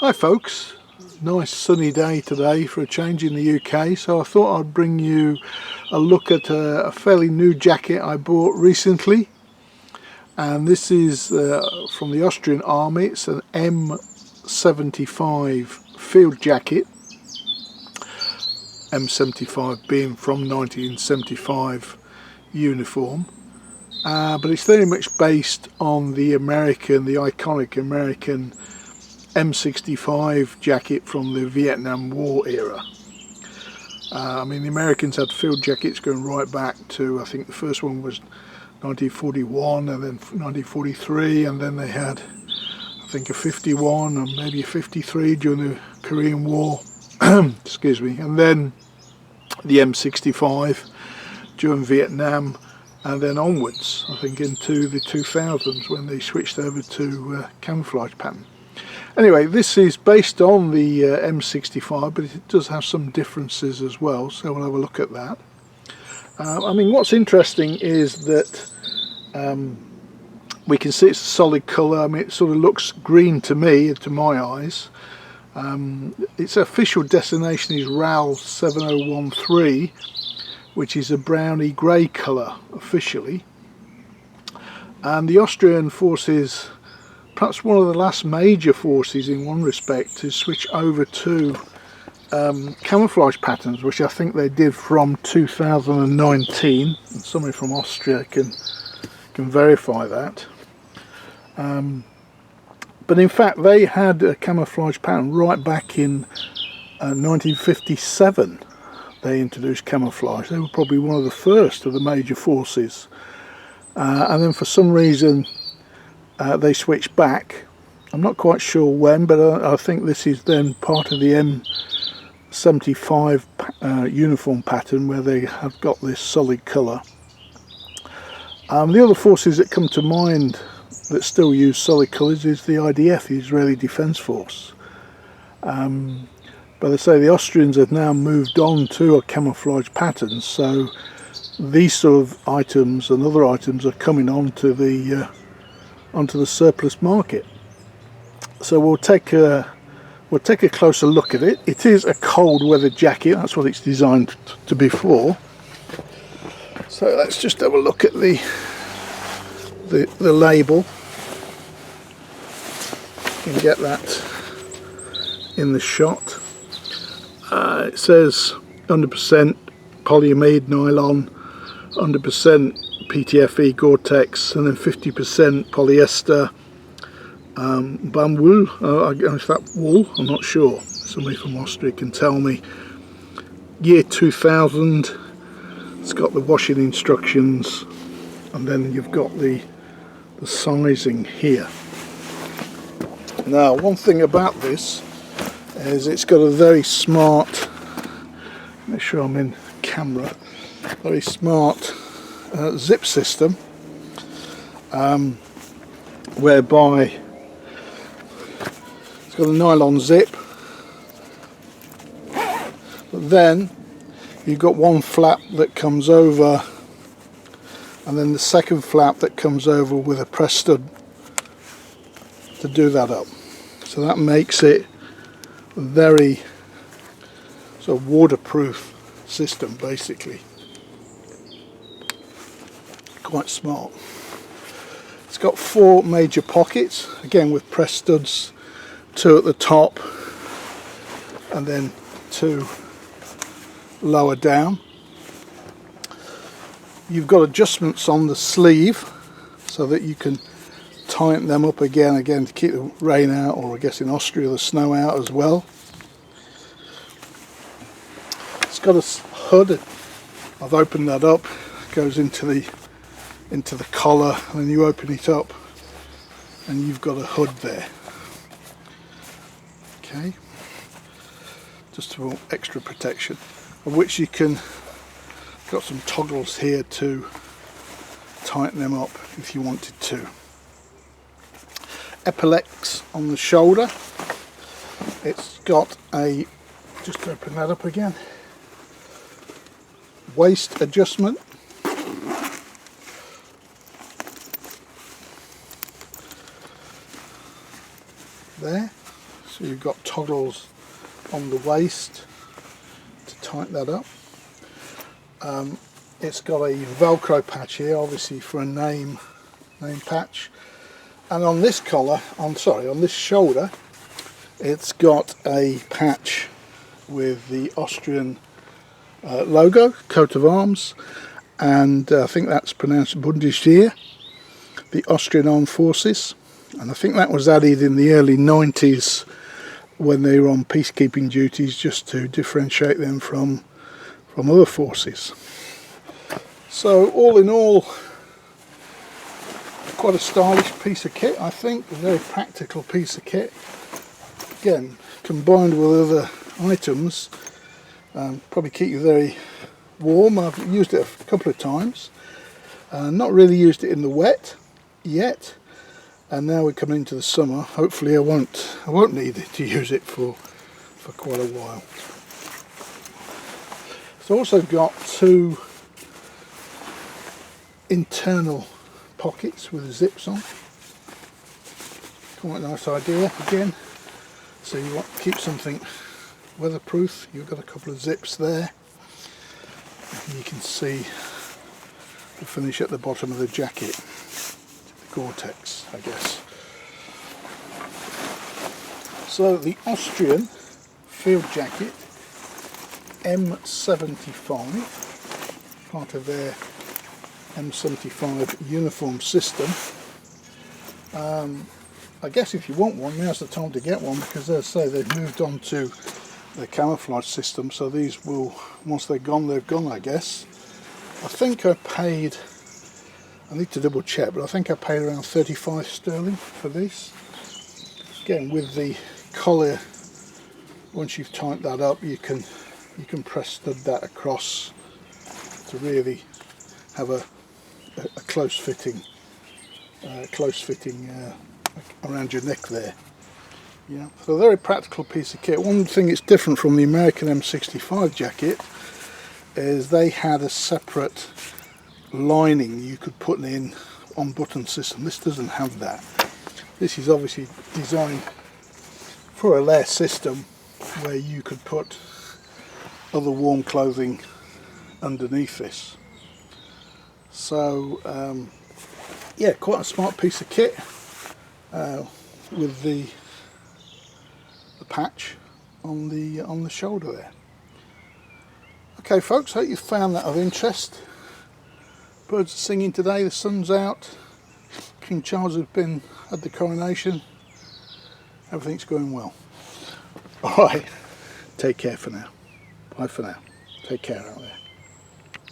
Hi folks, nice sunny day today for a change in the UK, so I thought I'd bring you a look at a fairly new jacket I bought recently, and this is from the Austrian Army. It's an M75 field jacket, M75 being from 1975 uniform, but it's very much based on the iconic American M75 jacket from the Vietnam War era. I mean, the Americans had field jackets going right back to, I think the first one was 1941 and then 1943, and then they had, I think, a 51 and maybe a 53 during the Korean War. Excuse me. And then the M65 during Vietnam, and then onwards, I think, into the 2000s when they switched over to camouflage pattern. Anyway, this is based on the M65, but it does have some differences as well, so we'll have a look at that. I mean, what's interesting is that we can see it's a solid colour. I mean, it sort of looks green to me, to my eyes. Its official destination is RAL 7013, which is a browny grey colour officially. And the Austrian forces, perhaps one of the last major forces in one respect, to switch over to camouflage patterns, which I think they did from 2019, and somebody from Austria can verify that. But in fact they had a camouflage pattern right back in 1957. They introduced camouflage. They were probably one of the first of the major forces, and then for some reason they switched back. I'm not quite sure when, but I think this is then part of the M75 uniform pattern, where they have got this solid colour. The other forces that come to mind that still use solid colours is the IDF, the Israeli Defence Force. But they say the Austrians have now moved on to a camouflage pattern, so these sort of items and other items are coming onto the surplus market. So we'll take a closer look at it. It is a cold weather jacket, that's what it's designed to be for. So let's just have a look at the label. You can get that in the shot. It says 100% polyamide nylon, 100% PTFE Gore-Tex, and then 50% polyester bamboo. I guess that wool, I'm not sure. Somebody from Austria can tell me. Year 2000. It's got the washing instructions, and then you've got the sizing here. Now, one thing about this is it's got a very smart, make sure I'm in camera, very smart zip system, whereby it's got a nylon zip, but then you've got one flap that comes over, and then the second flap that comes over with a press stud to do that up. So that makes it a very sort of waterproof system, basically. Quite smart. It's got 4 major pockets, again with press studs, 2 at the top and then 2 lower down. You've got adjustments on the sleeve so that you can tighten them up again to keep the rain out, or I guess in Austria the snow out as well. It's got a hood. I've opened that up. It goes into the collar, and then you open it up and you've got a hood there. Okay, just for extra protection, of which you can, got some toggles here to tighten them up if you wanted to. Epaulets on the shoulder. It's got a, just open that up again, waist adjustment. There, So you've got toggles on the waist to tighten that up. It's got a Velcro patch here, obviously for a name patch. And on this collar, on this shoulder, it's got a patch with the Austrian logo, coat of arms, and I think that's pronounced Bundesheer, the Austrian Armed Forces. And I think that was added in the early 90s when they were on peacekeeping duties, just to differentiate them from other forces. So all in all, quite a stylish piece of kit, I think, a very practical piece of kit. Again, combined with other items, probably keep you very warm. I've used it a couple of times, not really used it in the wet yet, and now we're coming into the summer. Hopefully I won't need to use it for quite a while. It's also got two internal pockets with zips on. Quite a nice idea again. So you want to keep something weatherproof, you've got a couple of zips there. And you can see the finish at the bottom of the jacket, Gore-Tex, I guess. So the Austrian field jacket M75, part of their M75 uniform system. I guess if you want one, now's the time to get one, because as I say, they've moved on to the camouflage system, so these will, once they're gone, I guess. I think I paid, I need to double check, but I think I paid around 35 sterling for this. Again, with the collar, once you've tightened that up, you can press stud that across to really have a close fitting around your neck there. Yeah, so a very practical piece of kit. One thing that's different from the American M65 jacket is they had a separate lining you could put in on button system. This doesn't have that. This is obviously designed for a layer system where you could put other warm clothing underneath this. So yeah, quite a smart piece of kit with the patch on the shoulder there. Okay folks, hope you found that of interest. Birds are singing today, the sun's out, King Charles has had the coronation, everything's going well. Alright, take care for now. Bye for now. Take care out there.